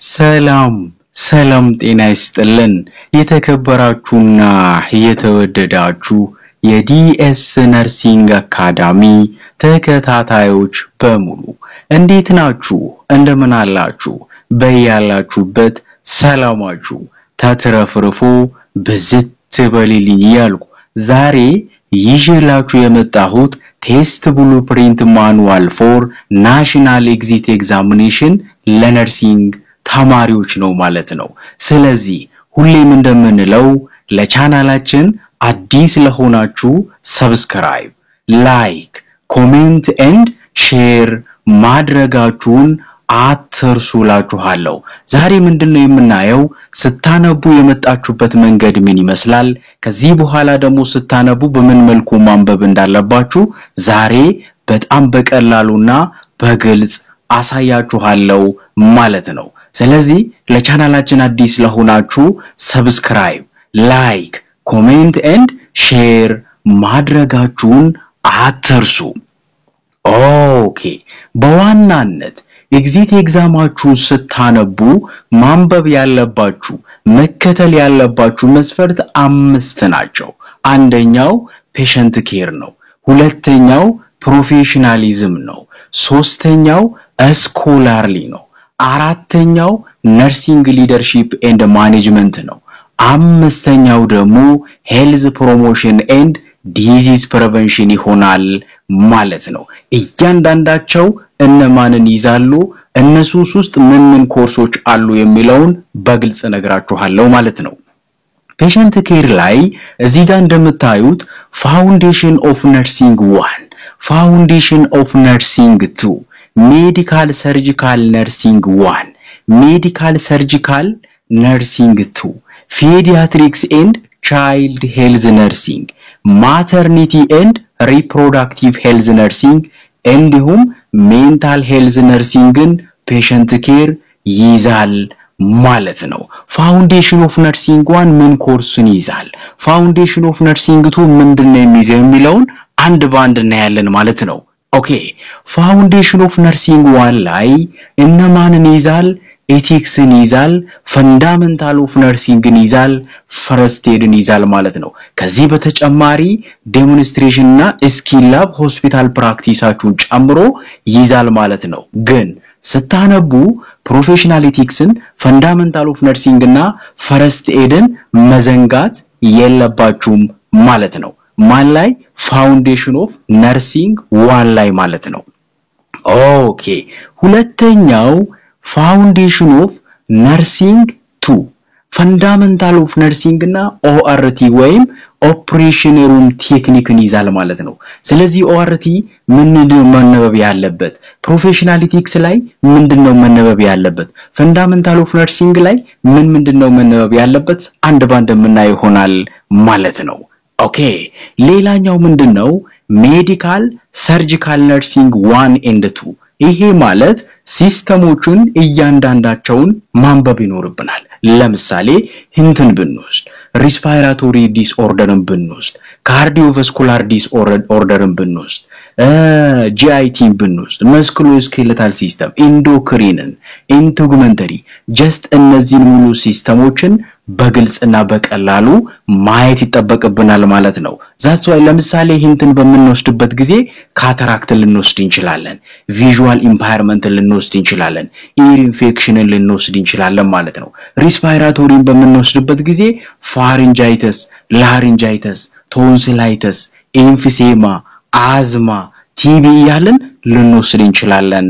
ሰላም ጤና ይስጥልን የተከበራችሁና የተወደዳችሁ የዲኤስ ነርሲንግ አካዳሚ ተከታታዮች በሙሉ እንዴት ናችሁ? እንደምን አላችሁ? በያላችሁበት ሰላማችሁ ተትረፍርፎ ብዝት በልልኝ ያልኩ ዛሬ ይዤላችሁ የመጣሁት ቴስት ብሉፕሪንት ማኑዋል ፎር ናሽናል ኤግዚት ኤግዛሚኔሽን ለነርሲንግ ተማሪዎች ነው ማለት ነው። ስለዚህ ሁሌም እንደምንለው ለቻናላችን አዲስ ለሆናችሁ ሰብስክራይብ፣ ላይክ፣ ኮሜንት ኤንድ ሼር ማድረጋችሁን አትርሱላችኋለሁ። ዛሬ ምንድነው የምናየው? ስታነቡ የመጣችሁበት መንገድ ምን ይመስላል? ከዚህ በኋላ ደግሞ ስታነቡ በምን መልኩ ማንበብ እንዳለባችሁ ዛሬ በጣም በቀላሉና በግልጽ አሳያችኋለሁ ማለት ነው። ስለዚህ ለቻናላችን አዲስ ለሆናችሁ ሰብስክራይብ፣ ላይክ፣ ኮሜንት ኤንድ ሼር ማድረጋችሁን አትርሱ። ኦኬ በዋናነት ኤግዚት ኤግዛማችሁን ስታነቡ ማንበብ ያለባችሁ መከተል ያለባችሁ መስፈርት 5 ናቸው። አንደኛው ፔሸንት ኬር ነው፣ ሁለተኛው ፕሮፌሽናሊዝም ነው፣ ሶስተኛው ስኮላርሊ ነው፣ አራተኛው ነርሲንግ ሊደርሺፕ ኤንድ ማኔጅመንት ነው፣ አምስተኛው ደግሞ ሄልዝ ፕሮሞሽን ኤንድ ዲዚዝ ፕሪቨንሽን ይሆናል ማለት ነው። እያንዳንዳቸው እነማንን ይዛሉ፣ እነሱስ ውስጥ ምን ኮርሶች አሉ የሚለውን በግልጽ ነግራችኋለሁ ማለት ነው። ፔሸንት ኬር ላይ እዚህ ጋር እንደምታዩት ፋውንዴሽን ኦፍ ነርሲንግ 1 ፋውንዴሽን ኦፍ ነርሲንግ 2 ሜዲካል ሰርጂካል ነርሲንግ 1 ሜዲካል ሰርጂካል ነርሲንግ 2 ፔዲያትሪክስ ኤንድ ቻይልድ ሄልዝ ነርሲንግ ማተርኒቲ ኤንድ ሪፕሮዳክቲቭ ሄልዝ ነርሲንግ እንዲሁም ሜንታል ሄልዝ ነርሲንግን ፔሸንት ኬር ይዛል ማለት ነው። ፋውንዴሽን ኦፍ ነርሲንግ 1 ምን ኮርስን ይዛል፣ ፋውንዴሽን ኦፍ ነርሲንግ 2 ምንድነው የሚይዘው የሚለውን አንድ ባንድ እናያለን ማለት ነው። ኦኬ ፋውንዴሽን ኦፍ ነርሲንግ 1 ላይ እነማንን ይዛል? ኤቲክስን ይዛል፣ ፈንዳሜንታል ኦፍ ነርሲንግን ይዛል፣ ፈርስት ኤድን ይዛል ማለት ነው። ከዚህ በተጨማሪ ዴሞንስትሬሽን እና ስኪል ላብ ሆስፒታል ፕራክቲሳችሁን ጨምሮ ይዛል ማለት ነው። ግን ስታነቡ ፕሮፌሽናል ኤቲክስን፣ ፈንዳሜንታል ኦፍ ነርሲንግ እና ፈርስት ኤድን መዘንጋት የለባችሁም ማለት ነው። ማን ላይ? ፋውንዴሽን ኦፍ ነርሲንግ 1 ላይ ማለት ነው። ኦኬ ሁለተኛው ፋውንዴሽን ኦፍ ነርሲንግ 2 ፈንዳሜንታል ኦፍ ነርሲንግ እና ኦአርቲ ወይም ኦፕሬሽን ሩም ቴክኒክን ይዛል ማለት ነው። ስለዚህ ኦአርቲ ምንድነው መነበብ ያለበት? ፕሮፌሽናል ኤቲክስ ላይ ምንድነው መነበብ ያለበት? ፈንዳሜንታል ኦፍ ነርሲንግ ላይ ምንድነው መነበብ ያለበት? አንድ ባንድ የምናየው ይሆናል ማለት ነው። ኦኬ ሌላኛው ምንድነው? ሜዲካል ሰርጂካል ነርሲንግ 1 and 2 ይሄ ማለት ሲስተሞቹን እያንዳንዳቸውን ማንበብ ይኖርብናል። ለምሳሌ ሂንትን ብንወስድ፣ ሪስፓይራቶሪ ዲስኦርደርን ብንወስድ፣ ካርዲዮቫስኩላር ዲስኦርደርን ብንወስድ፣ ጂአይቲን ብንወስድ፣ መስኩሎስኬሌታል ሲስተም፣ ኢንዶክሪንን፣ ኢንተጉመንተሪ ጀስት እነዚህን ሙሉ ሲስተሞችን በግልጽና በቀላሉ ማየት ይጠበቅብናል ማለት ነው። ዛትስ ዋይ ለምሳሌ ሂንትን በመንወስድበት ጊዜ ካታራክት ልንወስድ እንችላለን፣ ቪዥዋል ኢምፓየርመንት ልንወስድ እንችላለን፣ ኢር ኢንፌክሽንን ልንወስድ እንችላለን ማለት ነው። ሪስፓይራቶሪን በመንወስድበት ጊዜ ፋሪንጃይተስ፣ ላሪንጃይተስ፣ ቶንሲላይተስ፣ ኤምፊሴማ፣ አዝማ፣ ቲቢ ያለን ልንወስድ እንችላለን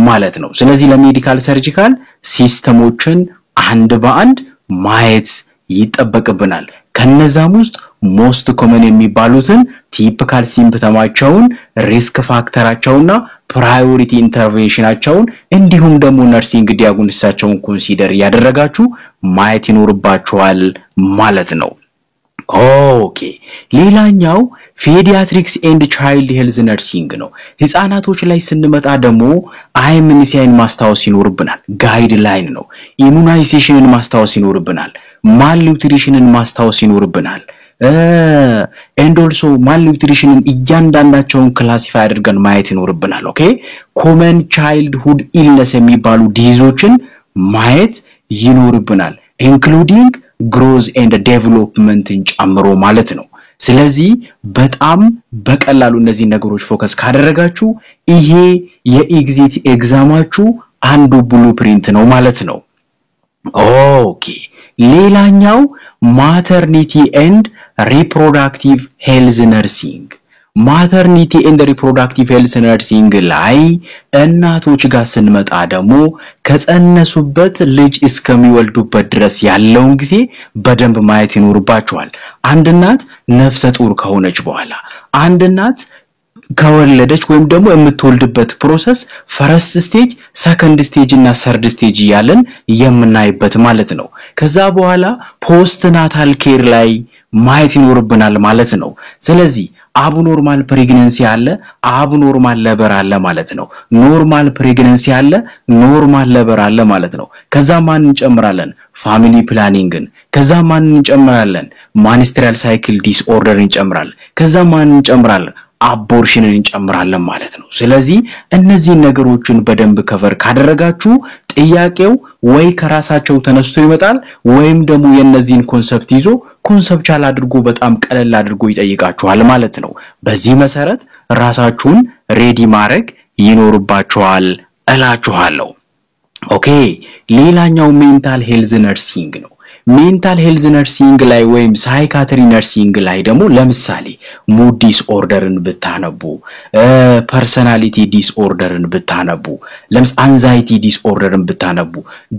ማለት ነው። ስለዚህ ለሜዲካል ሰርጂካል ሲስተሞችን አንድ በአንድ ማየት ይጠበቅብናል። ከነዛም ውስጥ ሞስት ኮመን የሚባሉትን ቲፒካል ሲምፕተማቸውን፣ ሪስክ ፋክተራቸውና ፕራዮሪቲ ኢንተርቬንሽናቸውን እንዲሁም ደግሞ ነርሲንግ ዲያግኖሲሳቸውን ኮንሲደር ያደረጋችሁ ማየት ይኖርባችኋል ማለት ነው። ኦኬ ሌላኛው ፔዲያትሪክስ ኤንድ ቻይልድ ሄልዝ ነርሲንግ ነው። ህፃናቶች ላይ ስንመጣ ደግሞ አይምኒሲያን ማስታወስ ይኖርብናል፣ ጋይድላይን ነው። ኢሙናይዜሽንን ማስታወስ ይኖርብናል፣ ማልኒውትሪሽንን ማስታወስ ይኖርብናል። and also malnutrition እያንዳንዳቸውን ክላሲፋይ አድርገን ማየት ይኖርብናል። ኦኬ ኮመን ቻይልድሁድ ኢልነስ የሚባሉ ዲዞችን ማየት ይኖርብናል including growth and development ጨምሮ ማለት ነው ስለዚህ በጣም በቀላሉ እነዚህ ነገሮች ፎከስ ካደረጋችሁ ይሄ የኤግዚት ኤግዛማችሁ አንዱ ብሉፕሪንት ነው ማለት ነው ኦኬ ሌላኛው maternity and reproductive health nursing maternity and reproductive health nursing ላይ እናቶች ጋር ስንመጣ ደግሞ ከጸነሱበት ልጅ እስከሚወልዱበት ድረስ ያለውን ጊዜ በደንብ ማየት ይኖርባቸዋል አንድ እናት ነፍሰ ጡር ከሆነች በኋላ አንድ እናት ከወለደች ወይም ደግሞ የምትወልድበት ፕሮሰስ ፈርስት ስቴጅ ሰከንድ ስቴጅ እና ሰርድ ስቴጅ ያለን የምናይበት ማለት ነው ከዛ በኋላ ፖስት ናታል ኬር ላይ ማየት ይኖርብናል ማለት ነው ስለዚህ abnormal pregnancy አለ abnormal labor አለ ማለት ነው normal pregnancy አለ normal labor አለ ማለት ነው ከዛ ማን እንጨምራለን family planning ከዛ ማን እንጨምራለን menstrual cycle disorder እንጨምራለን ከዛ ማን እንጨምራለን አቦርሽንን እንጨምራለን ማለት ነው ስለዚህ እነዚህ ነገሮችን በደንብ ከቨር ካደረጋችሁ ጥያቄው ወይ ከራሳቸው ተነስቶ ይመጣል ወይም ደግሞ የነዚህን ኮንሰፕት ይዞ ኮንሰፕቹዋል አድርጎ በጣም ቀለል አድርጎ ይጠይቃችኋል ማለት ነው በዚህ መሰረት ራሳችሁን ሬዲ ማድረግ ይኖርባችኋል እላችኋለሁ ኦኬ ሌላኛው ሜንታል ሄልዝ ነርሲንግ ነው ሜንታል ሄልዝ ነርሲንግ ላይ ወይም ሳይካትሪ ነርሲንግ ላይ ደግሞ ለምሳሌ ሙድ ዲስኦርደርን ብታነቡ ፐርሰናሊቲ ዲስኦርደርን ብታነቡ ለምሳሌ አንዛይቲ ዲስኦርደርን ብታነቡ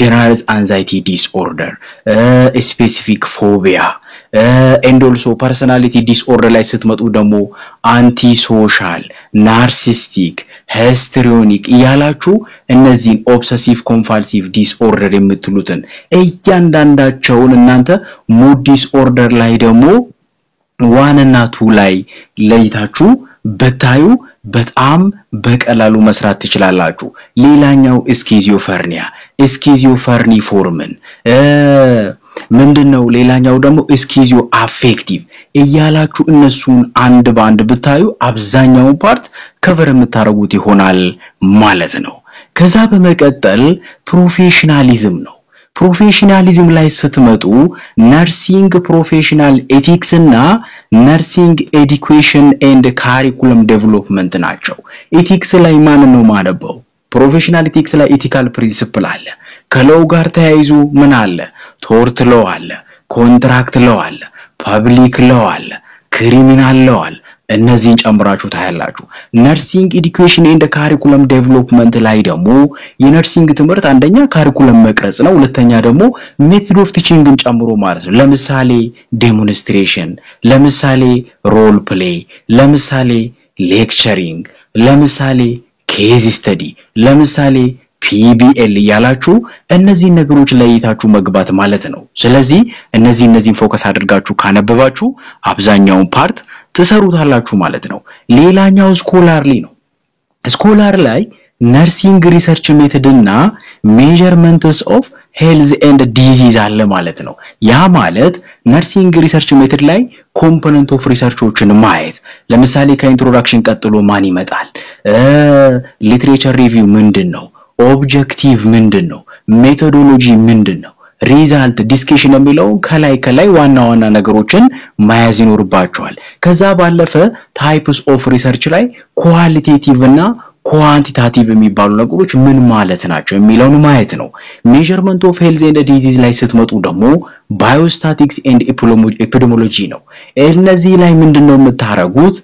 ጀነራል አንዛይቲ ዲስኦርደር ስፔሲፊክ ፎቢያ and also personality disorder ላይ ስትመጡ ደግሞ antisocial narcissistic histrionic ያላችሁ እነዚህ obsessive compulsive disorder የምትሉትን እያንዳንዳቸውን እናንተ mood disorder ላይ ደግሞ 1 እና 2 ላይ ለይታችሁ በታዩ በጣም በቀላሉ መስራት ትችላላችሁ ሌላኛው ስኪዞፍሬኒፎርምን ምንድነው ሌላኛው ደግሞ ስኪዞ አፌክቲቭ እያላችሁ እነሱን አንድ ባንድ ብታዩ አብዛኛው ፓርት ከቨር የምታረጉት ይሆናል ማለት ነው ከዛ በመቀጠል ፕሮፌሽናሊዝም ነው ፕሮፌሽናሊዝም ላይ ስትመጡ ነርሲንግ ፕሮፌሽናል ኤቲክስ እና ነርሲንግ ኤዱኬሽን ኤንድ ካሪኩለም ዴቨሎፕመንት ናቸው ኤቲክስ ላይ ማን ነው ማነበው ፕሮፌሽናል ኤቲክስ ላይ ኤቲካል ፕሪንሲፕል አለ ከሎው ጋር ተያይዙ ምን አለ ቶርት ሎው አለ ኮንትራክት ሎው አለ ፐብሊክ ሎው አለ ክሪሚናል ሎው አለ እነዚህን ጨምራችሁ ታያላችሁ ነርሲንግ ኤዱኬሽን ኤንድ ካሪኩለም ዴቨሎፕመንት ላይ ደግሞ የነርሲንግ ትምህርት አንደኛ ካሪኩለም መቅረጽ ነው ሁለተኛ ደግሞ ሜቶድ ኦፍ ቲቺንግን ጨምሮ ማለት ነው ለምሳሌ ዴሞንስትሬሽን ለምሳሌ ሮል ፕሌይ ለምሳሌ ሌክቸሪንግ ለምሳሌ ኬዝ ስተዲ ለምሳሌ PBL ያላችሁ እነዚህ ነገሮች ለይታችሁ መግባት ማለት ነው ስለዚህ እነዚህን ፎከስ አድርጋችሁ ካነበባችሁ አብዛኛውን ፓርት ተሰሩታላችሁ ማለት ነው ሌላኛው ስኮላርሊ ነው ስኮላር ላይ ነርሲንግ ሪሰርች ሜተድ እና ሜዠርመንትስ ኦፍ ሄልዝ ኤንድ ዲዚዝ አለ ማለት ነው ያ ማለት ነርሲንግ ሪሰርች ሜተድ ላይ ኮምፖነንት ኦፍ ሪሰርቾችን ማየት ለምሳሌ ከኢንትሮዳክሽን ቀጥሎ ማን ይመጣል ሊትሬቸር ሪቪው ምንድነው ኦብጀክቲቭ ምንድነው ሜቶዶሎጂ ምንድነው ሪዛልት ዲስከሽን የሚለው ከላይ ዋና ነገሮችን ማያዝ ይኖርባቸዋል ከዛ ባለፈ ታይፕስ ኦፍ ሪሰርች ላይ ኳሊቴቲቭ እና ኳንቲታቲቭ የሚባሉ ነገሮች ምን ማለት ናቸው የሚለውን ማየት ነው ሜዠርመንት ኦፍ ሄልዝ ኤንድ ዲዚዝ ላይ ስትመጡ ደግሞ ባዮስታቲክስ ኤንድ ኤፒዲሞሎጂ ነው እነዚህ ላይ ምንድነው የምታረጉት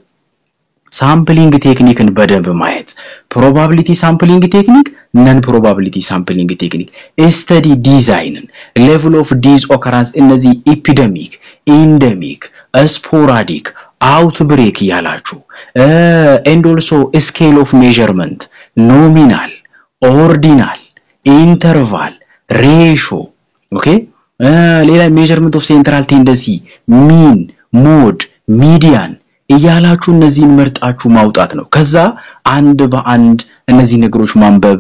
ሳምፕሊንግ ቴክኒክን በደንብ ማየት ፕሮባቢሊቲ ሳምፕሊንግ ቴክኒክ ነን ፕሮባቢሊቲ ሳምፕሊንግ ቴክኒክ ስታዲ ዲዛይንን ሌቭል ኦፍ ዲዝ ኦከራንስ እነዚህ ኤፒደሚክ ኢንደሚክ ስፖራዲክ አውትብሬክ ያላችሁ and also scale of measurement nominal ordinal interval ratio okay ሌላ measurement of central tendency mean mode median እያላችሁ እነዚህን መርጣችሁ ማውጣት ነው ከዛ አንድ በአንድ እነዚህ ነገሮች ማንበብ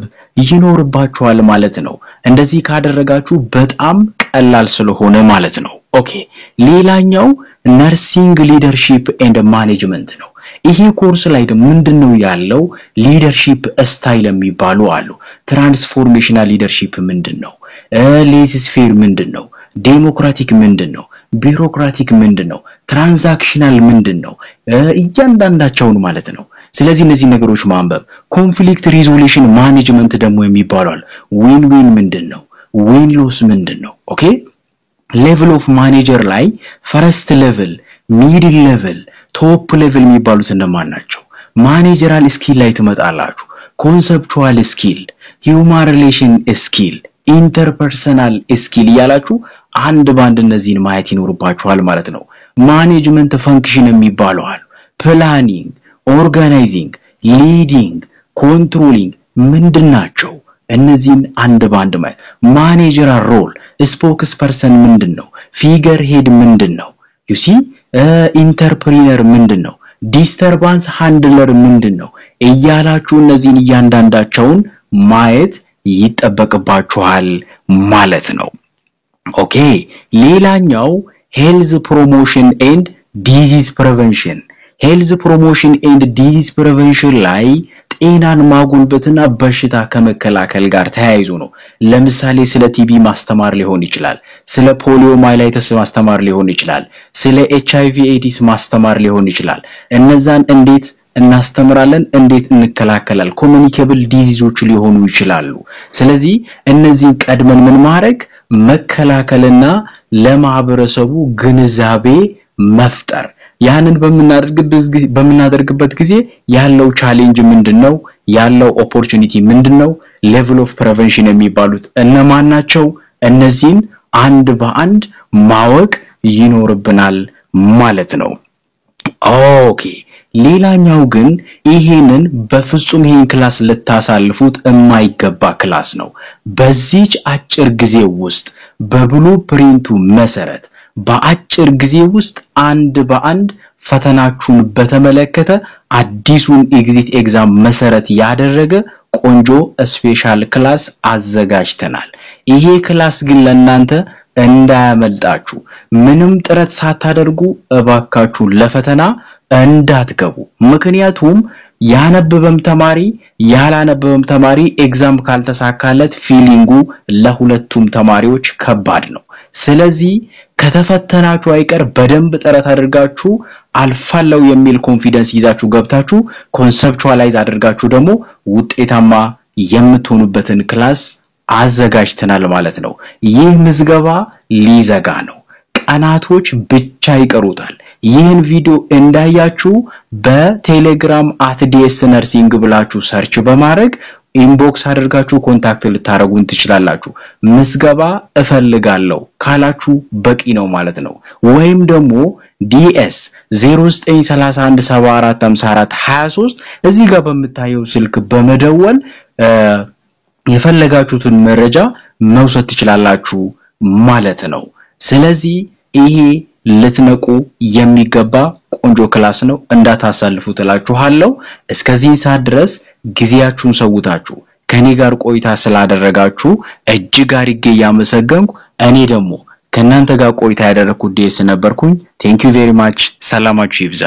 ይኖርባችኋል ማለት ነው እንደዚህ ካደረጋችሁ በጣም ቀላል ስለሆነ ማለት ነው ኦኬ ሌላኛው ነርሲንግ ሊደርሺፕ ኤንድ ማኔጅመንት ነው ይሄ ኮርስ ላይ ደግሞ ምንድነው ያለው ሊደርሺፕ ስታይል የሚባሉ አሉ ትራንስፎርሜሽናል ሊደርሺፕ ምንድነው ሌዚስፌር ምንድነው ዴሞክራቲክ ምንድነው ቢሮክራቲክ ምንድነው ትራንዛክሽናል ምንድነው እያንዳንዳቸውን ማለት ነው ስለዚህ እነዚህ ነገሮች ማንበብ ኮንፍሊክት ሪዞሉሽን ማኔጅመንት ደግሞ የሚባላል ዊን ዊን ምንድነው ዊን ሎስ ምንድነው ኦኬ ሌቭል ኦፍ ማኔጀር ላይ ፈርስት ሌቭል ሚድል ሌቭል ቶፕ ሌቭል የሚባሉት እነማን ናቸው ማኔጀራል ስኪል ላይ ትመጣላችሁ ኮንሰፕቹዋል ስኪል ሂዩማን ሪሌሽን ስኪል ኢንተርፐርሰናል ስኪል ያላችሁ አንድ ባንድ እነዚህን ማየት ይኖርባችኋል ማለት ነው ማኔጅመንት ፈንክሽን የሚባሉት ፕላኒንግ ኦርጋናይዚንግ ሊዲንግ ኮንትሮሊንግ ምንድናቸው እነዚህን አንድ ባንድ ማየት ማኔጀራል ሮል ስፖክስ ፐርሰን ምንድነው ፊገር ሄድ ምንድነው ዩ ሲ ኢንተርፕሪነር ምንድነው ዲስተርባንስ ሃንድለር ምንድነው እያላችሁ እነዚህን እያንዳንዳቸውን ማየት ይጠበቅባችኋል ማለት ነው ኦኬ ሌላኛው ሄልዝ ፕሮሞሽን ኤንድ ዲዚዝ ፕሪቨንሽን ሄልዝ ፕሮሞሽን ኤንድ ዲዚዝ ፕሪቨንሽን ላይ ጤናን ማጉልበትና በሽታ ከመከላከል ጋር ተያይዞ ነው ለምሳሌ ስለ ቲቢ ማስተማር ሊሆን ይችላል ስለ ፖሊዮማይላይተስ ማስተማር ሊሆን ይችላል ስለ ኤችአይቪ ኤዲስ ማስተማር ሊሆን ይችላል እነዛን እንዴት እናስተምራለን እንዴት እንከላከላል ኮሙኒኬብል ዲዚዞች ሊሆኑ ይችላሉ ስለዚህ እነዚህ ቀድመን ምን ማድረግ መከላከልና ለማህበረሰቡ ግንዛቤ መፍጠር ያንን በመናደርግበት ጊዜ ያለው ቻሌንጅ ምንድነው ያለው ኦፖርቹኒቲ ምንድነው ሌቭል ኦፍ ፕሪቨንሽን የሚባሉት እነማን ናቸው እነዚህን አንድ በአንድ ማወቅ ይኖርብናል ማለት ነው ኦኬ ሌላኛው ግን ይሄንን በፍጹም ይሄን ክላስ ልታሳልፉት የማይገባ ክላስ ነው በዚህች አጭር ጊዜ ውስጥ በብሉፕሪንቱ መሰረት በአጭር ጊዜ ውስጥ አንድ በአንድ ፈተናችሁን በተመለከተ አዲሱን ኤግዚት ኤግዛም መሰረት ያደረገ ቆንጆ ስፔሻል ክላስ አዘጋጅተናል ይሄ ክላስ ግን ለእናንተ እንዳያመልጣችሁ ምንም ጥረት ሳታደርጉ እባካችሁ ለፈተና እንዳትገቡ ምክንያቱም ያነበበም ተማሪ ያላነበበም ተማሪ ኤግዛም ካልተሳካለት ፊሊንጉ ለሁለቱም ተማሪዎች ከባድ ነው ስለዚህ ከተፈተናችሁ አይቀር በደንብ ጥረት አድርጋችሁ አልፋለው የሚል ኮንፊደንስ ይዛችሁ ገብታችሁ ኮንሰፕቹዋላይዝ አድርጋችሁ ደግሞ ውጤታማ የምትሆኑበትን ክላስ አዘጋጅተናል ማለት ነው ይህ ምዝገባ ሊዘጋ ነው ቀናቶች ብቻ ይቀሩታል ይህን ቪዲዮ እንዳያችሁ በቴሌግራም @dsnursing ብላችሁ ሰርች በማድረግ ኢንቦክስ አድርጋችሁ ኮንታክት ልታረጉን ትችላላችሁ ምዝገባ እፈልጋለሁ ካላችሁ በቂ ነው ማለት ነው ወይም ደግሞ ds 0931745423 እዚህ ጋር በመታየው ስልክ በመደወል የፈለጋችሁትን መረጃ መውሰድ ትችላላችሁ ማለት ነው ስለዚህ ይሄ ልትነቁ የሚገባ ቆንጆ ክላስ ነው እንዳታሳልፉ ተላችኋለሁ እስከዚህ ሰዓት ድረስ ጊዜያችሁን ሰውታችሁ ከኔ ጋር ቆይታ ስላደረጋችሁ እጅግ አርጌ ያመሰገንኩ እኔ ደግሞ ከናንተ ጋር ቆይታ ያደረኩት ዲኤስ ነበርኩኝ ቴንክ ዩ ቬሪ ማች ሰላማችሁ ይብዛ